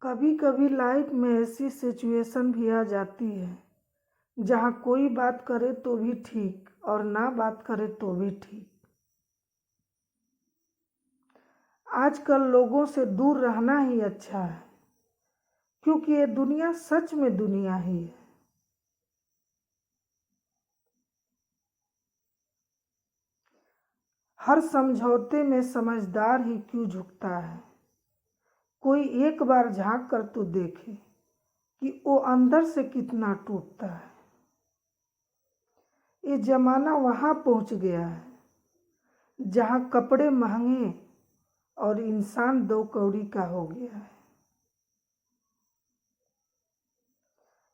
कभी कभी लाइफ में ऐसी सिचुएशन भी आ जाती है जहाँ कोई बात करे तो भी ठीक और ना बात करे तो भी ठीक। आजकल लोगों से दूर रहना ही अच्छा है, क्योंकि ये दुनिया सच में दुनिया ही है। हर समझौते में समझदार ही क्यों झुकता है। कोई एक बार झांक कर तो देखे कि वो अंदर से कितना टूटता है। ये जमाना वहां पहुंच गया है जहां कपड़े महंगे और इंसान दो कौड़ी का हो गया है।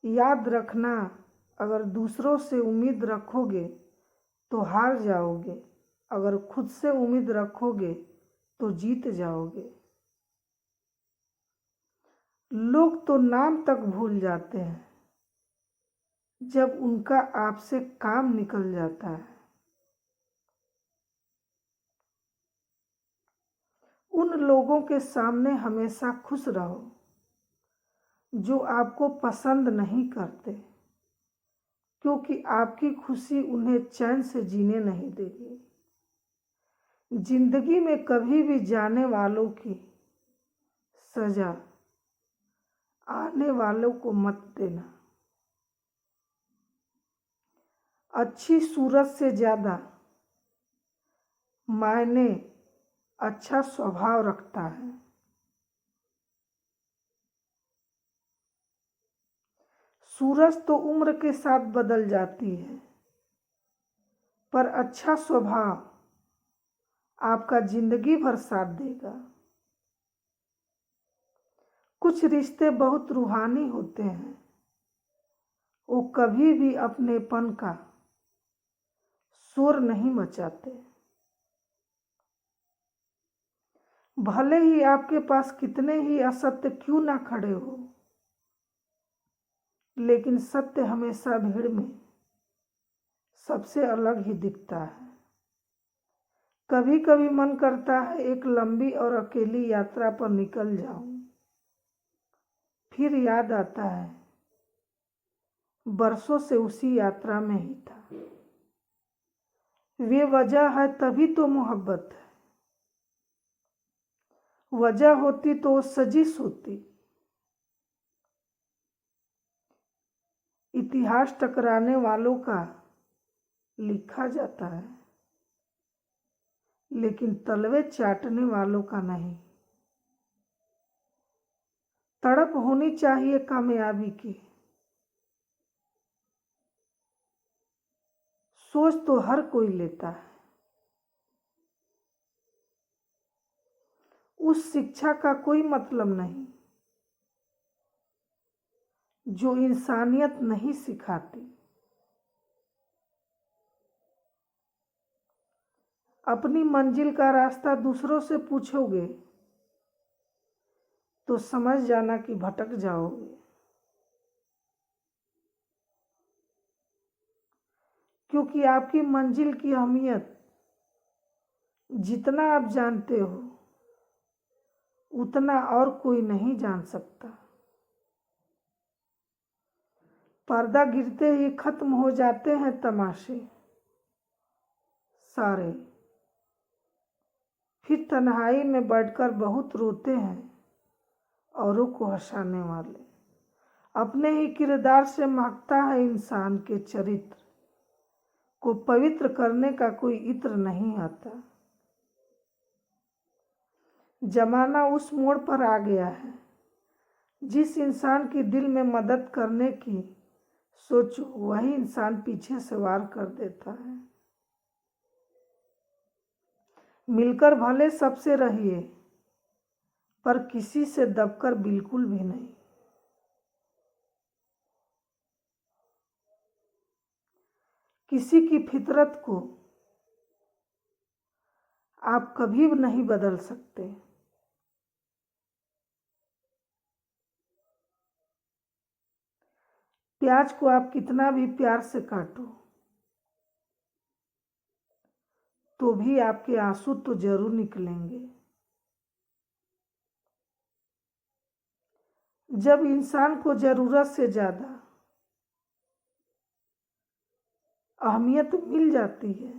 याद रखना, अगर दूसरों से उम्मीद रखोगे तो हार जाओगे, अगर खुद से उम्मीद रखोगे तो जीत जाओगे। लोग तो नाम तक भूल जाते हैं जब उनका आपसे काम निकल जाता है। उन लोगों के सामने हमेशा खुश रहो जो आपको पसंद नहीं करते, क्योंकि आपकी खुशी उन्हें चैन से जीने नहीं देगी। जिंदगी में कभी भी जाने वालों की सजा आने वालों को मत देना। अच्छी सूरत से ज्यादा मायने अच्छा स्वभाव रखता है। सूरज तो उम्र के साथ बदल जाती है, पर अच्छा स्वभाव आपका जिंदगी भर साथ देगा। कुछ रिश्ते बहुत रूहानी होते हैं, वो कभी भी अपनेपन का शोर नहीं मचाते। भले ही आपके पास कितने ही असत्य क्यों ना खड़े हो, लेकिन सत्य हमेशा भीड़ में सबसे अलग ही दिखता है। कभी कभी मन करता है एक लंबी और अकेली यात्रा पर निकल जाऊं, फिर याद आता है बरसों से उसी यात्रा में ही था। वे वजह है तभी तो मोहब्बत है। वजह होती तो वो सजिश होती। इतिहास टकराने वालों का लिखा जाता है, लेकिन तलवे चाटने वालों का नहीं। तड़प होनी चाहिए कामयाबी की। सोच तो हर कोई लेता है। उस शिक्षा का कोई मतलब नहीं जो इंसानियत नहीं सिखाती। अपनी मंजिल का रास्ता दूसरों से पूछोगे तो समझ जाना कि भटक जाओगे, क्योंकि आपकी मंजिल की अहमियत जितना आप जानते हो उतना और कोई नहीं जान सकता। पर्दा गिरते ही खत्म हो जाते हैं तमाशे सारे। फिर तन्हाई में बैठकर बहुत रोते हैं औरों को हंसाने वाले। अपने ही किरदार से महकता है इंसान के चरित्र को पवित्र करने का कोई इत्र नहीं आता। जमाना उस मोड़ पर आ गया है जिस इंसान की दिल में मदद करने की सोचो वही इंसान पीछे से वार कर देता है। मिलकर भले सबसे रहिए, पर किसी से दबकर बिल्कुल भी नहीं। किसी की फितरत को आप कभी भी नहीं बदल सकते। प्याज को आप कितना भी प्यार से काटो तो भी आपके आंसू तो जरूर निकलेंगे। जब इंसान को जरूरत से ज़्यादा अहमियत मिल जाती है,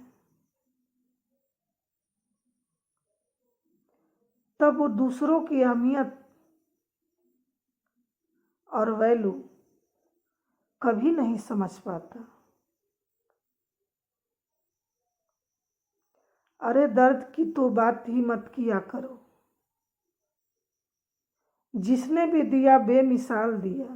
तब वो दूसरों की अहमियत और वैल्यू कभी नहीं समझ पाता। अरे दर्द की तो बात ही मत किया करो, जिसने भी दिया बेमिसाल दिया।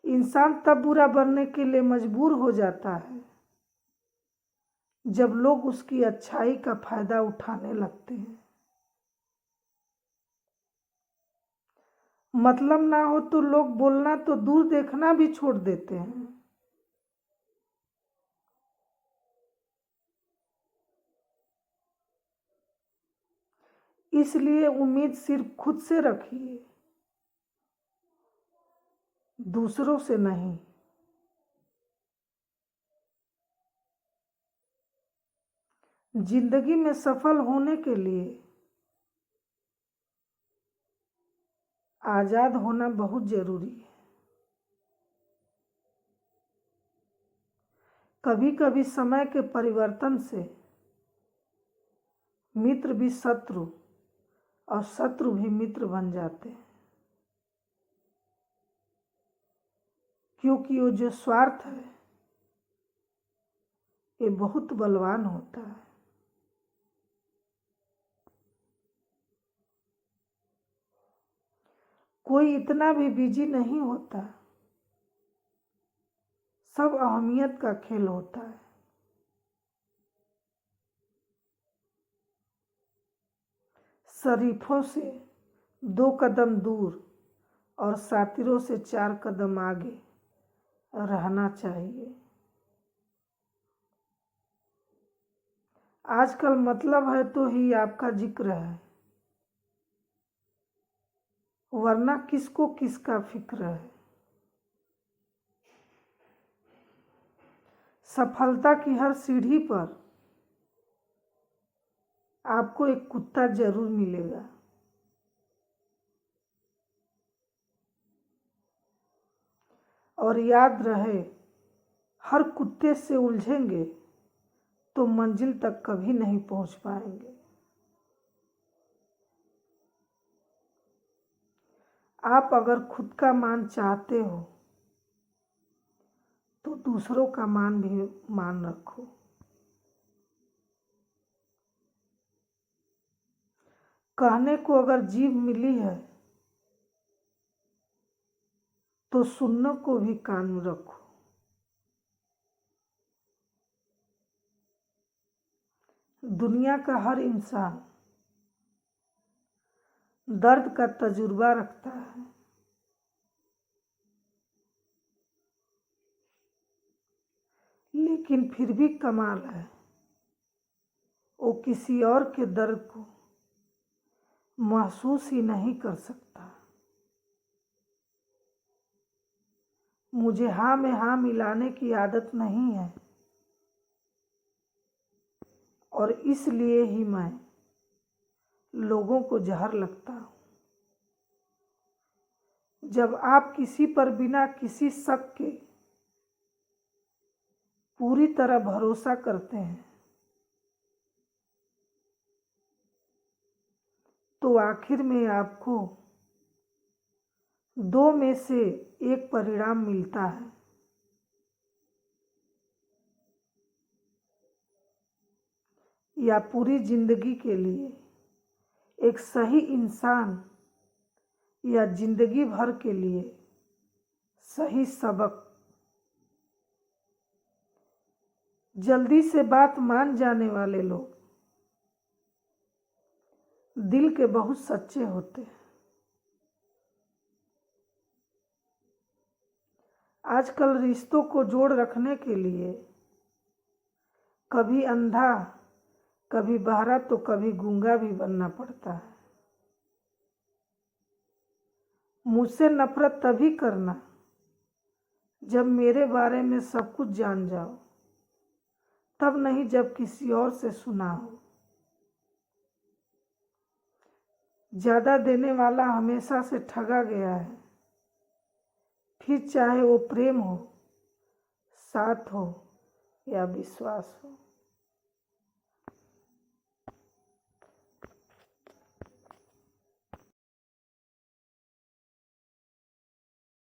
इंसान तब बुरा बनने के लिए मजबूर हो जाता है जब लोग उसकी अच्छाई का फायदा उठाने लगते हैं। मतलब ना हो तो लोग बोलना तो दूर देखना भी छोड़ देते हैं। इसलिए उम्मीद सिर्फ खुद से रखिए, दूसरों से नहीं। जिंदगी में सफल होने के लिए आजाद होना बहुत जरूरी है। कभी कभी समय के परिवर्तन से मित्र भी शत्रु और शत्रु भी मित्र बन जाते हैं, क्योंकि वो जो स्वार्थ है ये बहुत बलवान होता है। कोई इतना भी बिजी नहीं होता, सब अहमियत का खेल होता है। शरीफों से 2 कदम दूर और सातिरों से 4 कदम आगे रहना चाहिए। आजकल मतलब है तो ही आपका जिक्र है, वरना किसको किसका फिक्र है। सफलता की हर सीढ़ी पर आपको एक कुत्ता जरूर मिलेगा। और याद रहे, हर कुत्ते से उलझेंगे तो मंजिल तक कभी नहीं पहुंच पाएंगे। आप अगर खुद का मान चाहते हो तो दूसरों का मान भी मान रखो। कहने को अगर जीभ मिली है तो सुनने को भी कान में रखो। दुनिया का हर इंसान दर्द का तजुर्बा रखता है, लेकिन फिर भी कमाल है, वो किसी और के दर्द को महसूस ही नहीं कर सकता। मुझे हाँ में हाँ मिलाने की आदत नहीं है, और इसलिए ही मैं लोगों को जहर लगता हूँ। जब आप किसी पर बिना किसी शक के पूरी तरह भरोसा करते हैं तो आखिर में आपको 2 में से एक परिणाम मिलता है। या पूरी जिंदगी के लिए एक सही इंसान, या जिंदगी भर के लिए सही सबक। जल्दी से बात मान जाने वाले लोग दिल के बहुत सच्चे होते हैं। आजकल रिश्तों को जोड़ रखने के लिए कभी अंधा, कभी बहरा तो कभी गूंगा भी बनना पड़ता है। मुझसे नफरत तभी करना जब मेरे बारे में सब कुछ जान जाओ, तब नहीं जब किसी और से सुना हो। ज़्यादा देने वाला हमेशा से ठगा गया है, फिर चाहे वो प्रेम हो, साथ हो या विश्वास हो।